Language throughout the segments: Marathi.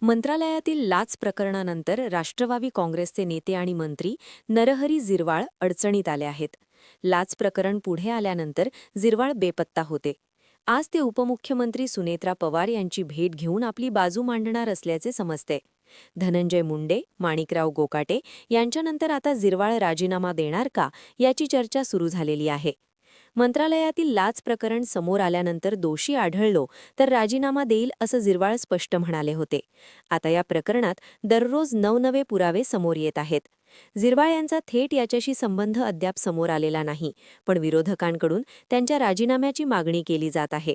मंत्रालयातील लाच प्रकरणानंतर राष्ट्रवादी काँग्रेसचे नेते आणि मंत्री नरहरी झिरवाळ अडचणीत आले आहेत. लाच प्रकरण पुढे आल्यानंतर झिरवाळ बेपत्ता होते. आज ते उपमुख्यमंत्री सुनेत्रा पवार यांची भेट घेऊन आपली बाजू मांडणार असल्याचे समजते. धनंजय मुंडे, माणिकराव गोकाटे यांच्यानंतर आता झिरवाळ राजीनामा देणार का, याची चर्चा सुरू झालेली आहे. मंत्रालयातील लाच प्रकरण समोर आल्यानंतर दोषी आढळलो तर राजीनामा देईल असं झिरवाळ स्पष्ट म्हणाले होते. आता या प्रकरणात दररोज नवनवे पुरावे समोर येत आहेत. झिरवाळ यांचा थेट याच्याशी संबंध अद्याप समोर आलेला नाही, पण विरोधकांकडून त्यांच्या राजीनाम्याची मागणी केली जात आहे.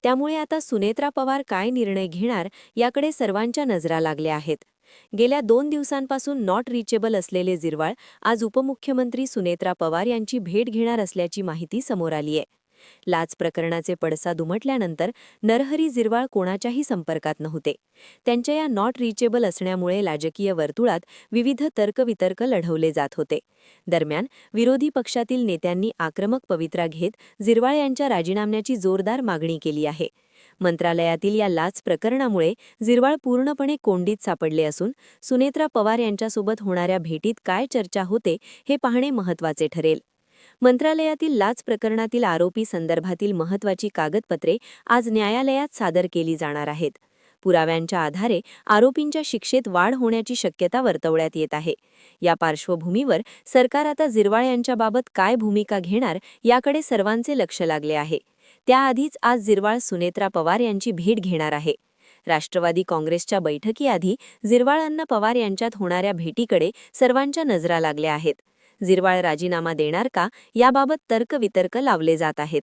त्यामुळे आता सुनेत्रा पवार काय निर्णय घेणार याकडे सर्वांच्या नजरा लागल्या आहेत. गेल्या 2 दिवसांपासून नॉट रिचेबल असलेले झिरवाळ आज उपमुख्यमंत्री सुनेत्रा पवार यांची भेट घेणार असल्याची माहिती समोर आलीय. लाच प्रकरणाचे पडसाद उमटल्यानंतर नरहरी झिरवाळ कोणाच्याही संपर्कात नव्हते. त्यांच्या या नॉट रिचेबल असण्यामुळे राजकीय वर्तुळात विविध तर्कवितर्क लढवले जात होते. दरम्यान विरोधी पक्षातील नेत्यांनी आक्रमक पवित्रा घेत झिरवाळ यांच्या राजीनाम्याची जोरदार मागणी केली आहे. मंत्रालयातील या लाच प्रकरणामुळे झिरवाळ पूर्णपणे कोंडीत सापडले असून सुनेत्रा पवार यांच्यासोबत होणाऱ्या भेटीत काय चर्चा होते हे पाहणे महत्त्वाचे ठरेल. मंत्रालयातील लाच प्रकरणातील आरोपी संदर्भातील महत्त्वाची कागदपत्रे आज न्यायालयात सादर केली जाणार आहेत. पुराव्यांच्या आधारे आरोपींच्या शिक्षेत वाढ होण्याची शक्यता वर्तवण्यात येत आहे. या पार्श्वभूमीवर सरकार आता झिरवाळ यांच्याबाबत काय भूमिका घेणार याकडे सर्वांचे लक्ष लागले आहे. त्याआधीच आज झिरवाळ सुनेत्रा पवार यांची भेट घेणार आहे. राष्ट्रवादी काँग्रेसच्या बैठकीआधी झिरवाळ पवार यांच्यात होणाऱ्या भेटीकडे सर्वांच्या नजरा लागल्या आहेत. झिरवाळ राजीनामा देणार का, याबाबत तर्कवितर्क लावले जात आहेत.